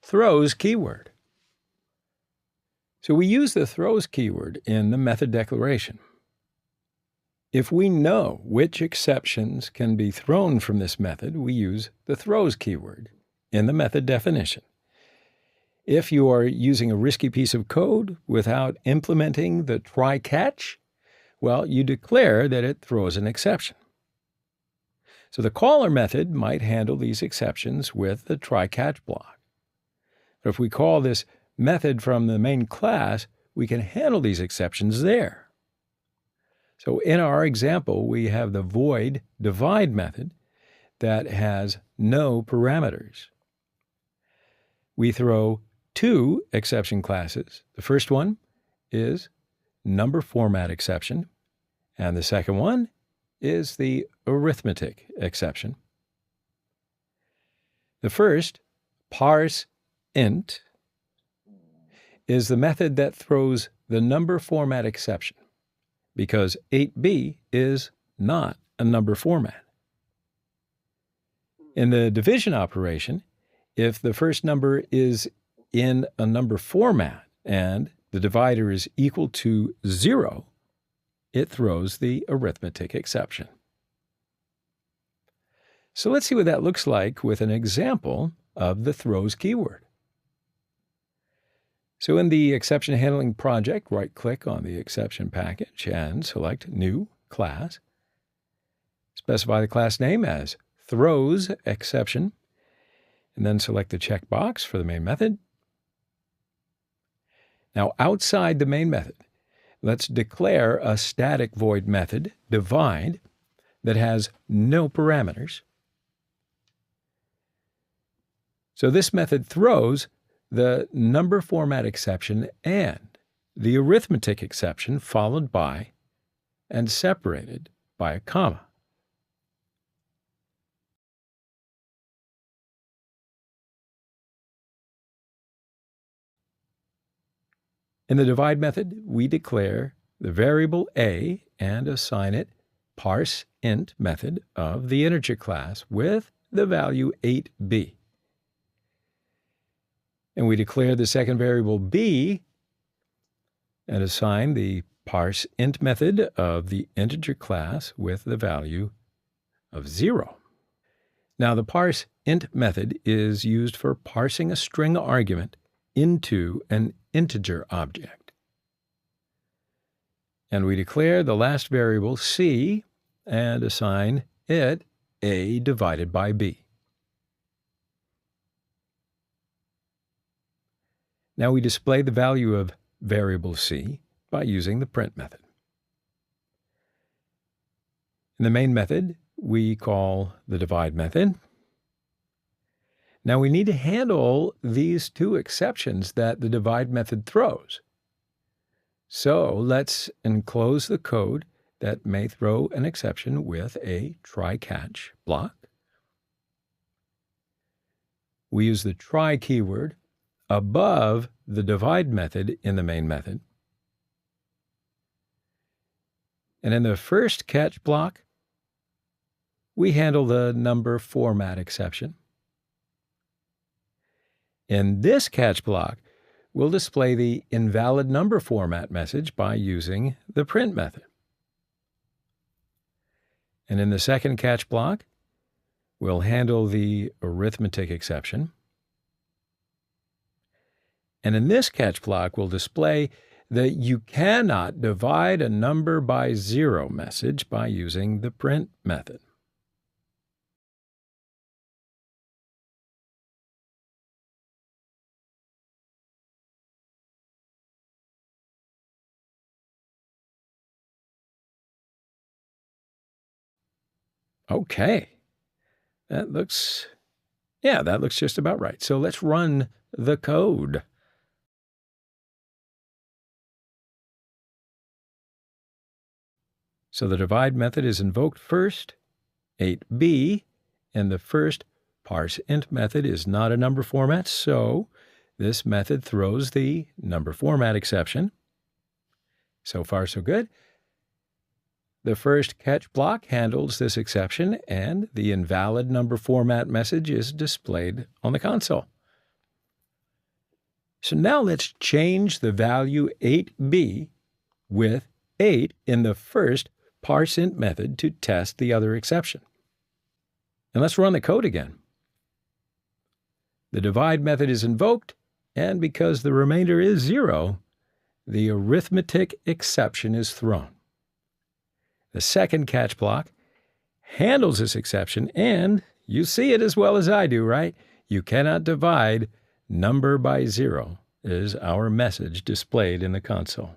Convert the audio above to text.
throws keyword. So we use the throws keyword in the method declaration. If we know which exceptions can be thrown from this method, we use the throws keyword in the method definition. If you are using a risky piece of code without implementing the try-catch, well, you declare that it throws an exception. So the caller method might handle these exceptions with the try-catch block. But if we call this method from the main class, we can handle these exceptions there. So in our example, we have the void divide method that has no parameters. We throw two exception classes. The first one is number format exception, and the second one is the arithmetic exception. The first, parse int, is the method that throws the number format exception because 8b is not a number format. In the division operation, if the first number is in a number format and the divider is equal to 0, it throws the arithmetic exception. So let's see what that looks like with an example of the throws keyword. So in the exception handling project, right-click on the exception package and select New Class. Specify the class name as throws exception, and then select the checkbox for the main method. Now, outside the main method, let's declare a static void method, divide, that has no parameters. So this method throws the number format exception and the arithmetic exception followed by and separated by a comma. In the divide method, we declare the variable a and assign it parse int method of the integer class with the value 8b. And we declare the second variable b and assign the parse int method of the integer class with the value of 0. Now, the parse int method is used for parsing a string argument into an integer object. And we declare the last variable c and assign it a divided by b. Now we display the value of variable c by using the print method. In the main method, we call the divide method. Now we need to handle these two exceptions that the divide method throws. So let's enclose the code that may throw an exception with a try-catch block. We use the try keyword above the divide method in the main method. And in the first catch block, we handle the number format exception. In this catch block, we'll display the invalid number format message by using the print method. And in the second catch block, we'll handle the arithmetic exception. And in this catch block, we'll display the you cannot divide a number by 0 message by using the print method. Okay, that looks just about right. So let's run the code. So the divide method is invoked first, 8b, and the first parse int method is not a number format, so this method throws the number format exception. So far, so good. The first catch block handles this exception, and the invalid number format message is displayed on the console. So now let's change the value 8b with 8 in the first parseInt method to test the other exception. And let's run the code again. The divide method is invoked, and because the remainder is 0, the arithmetic exception is thrown. The second catch block handles this exception, and you see it as well as I do, right? You cannot divide number by 0 is our message displayed in the console.